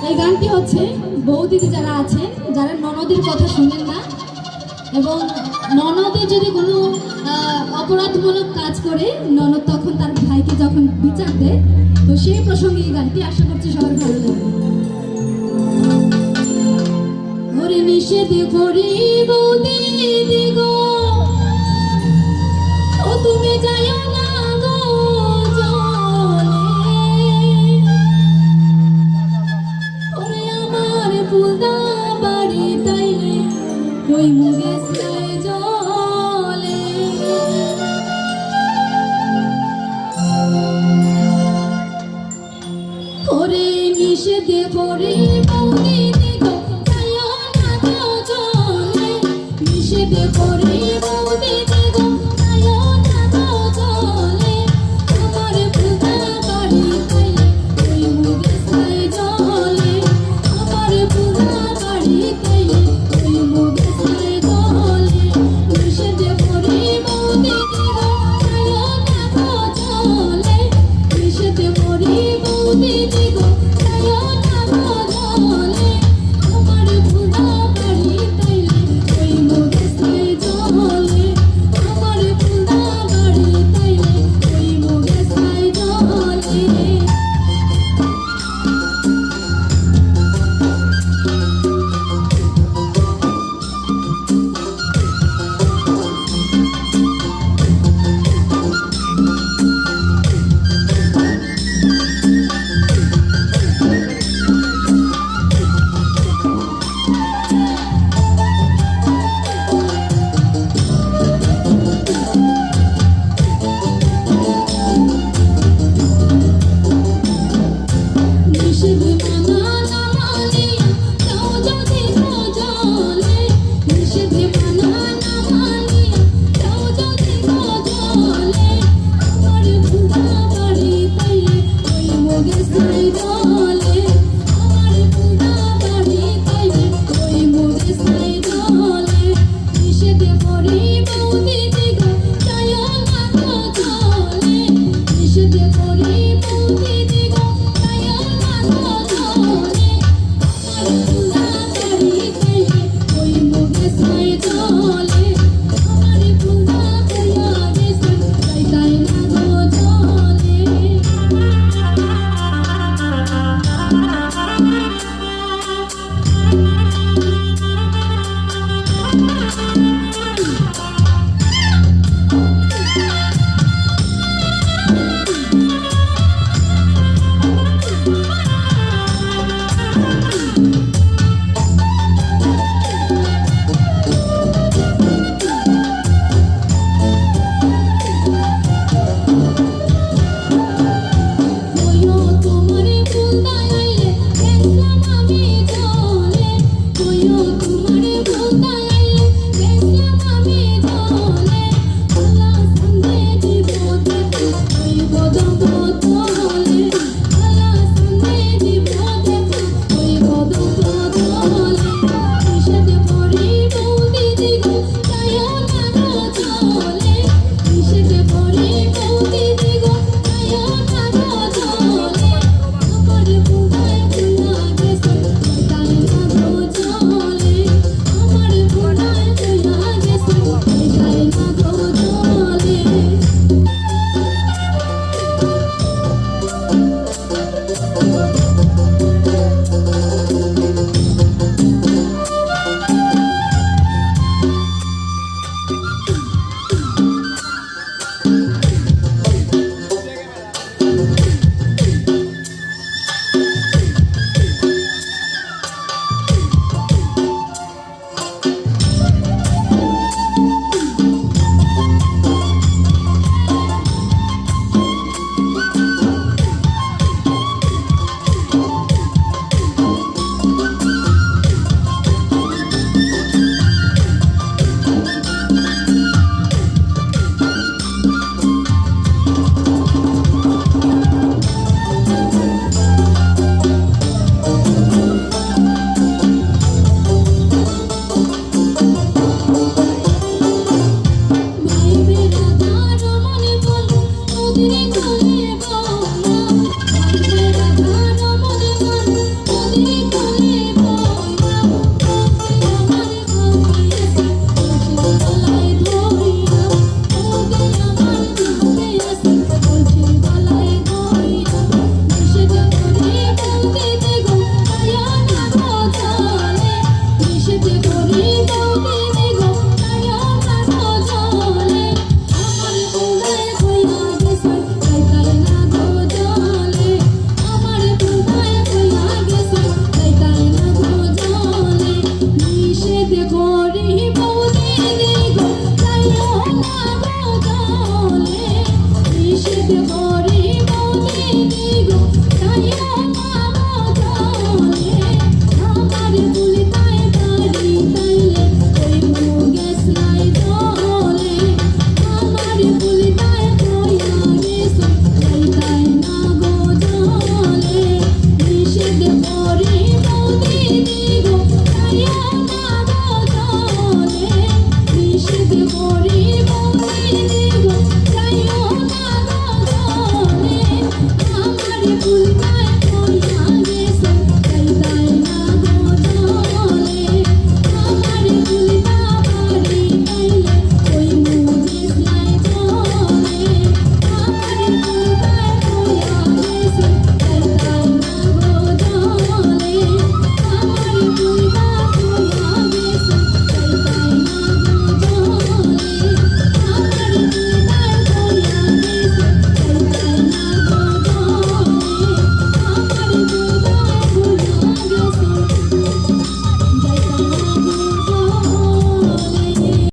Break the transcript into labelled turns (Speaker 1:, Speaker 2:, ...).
Speaker 1: এই গানটি হচ্ছে বৌদিদি যারা আছেন, যারা ননদের কথা শুনেন না এবং ননদের যদি কোনো অপরাধমূলক কাজ করে ননদ তখন তার ভাইকে যখন বিচার দেয়, তো সেই প্রসঙ্গে এই গানটি আশা করছি সবার ভালো লাগবে। ওরে নিষেধ করি বৌদিদি গো, ও তুমি যাইও না গো জলে, ওরে আমার ফুলদা বাড়ি তাইলে কই মুগে জলে। ওরে নিষেধ করি বৌদিদি গো, যাইও না গো জলে, নিষেধ করি বৌদিদি গো, যাইও না গো জলে, আমার ফুলদা বাড়ি তাইলে কই মুগে জলে, আমার ফুলদা বাড়ি তাইলে কই মুগে জলে, নিষেধ করি বৌদিদি গো, যাইও না গো জলে, নিষেধ করি বৌদিদি গো, যাইও না গো জলে, আমার ফুলদা বাড়ি তাইলে কই মুগে জলে, আমার ফুলদা বাড়ি তাইলে কই মুগে জলে। নিষেধ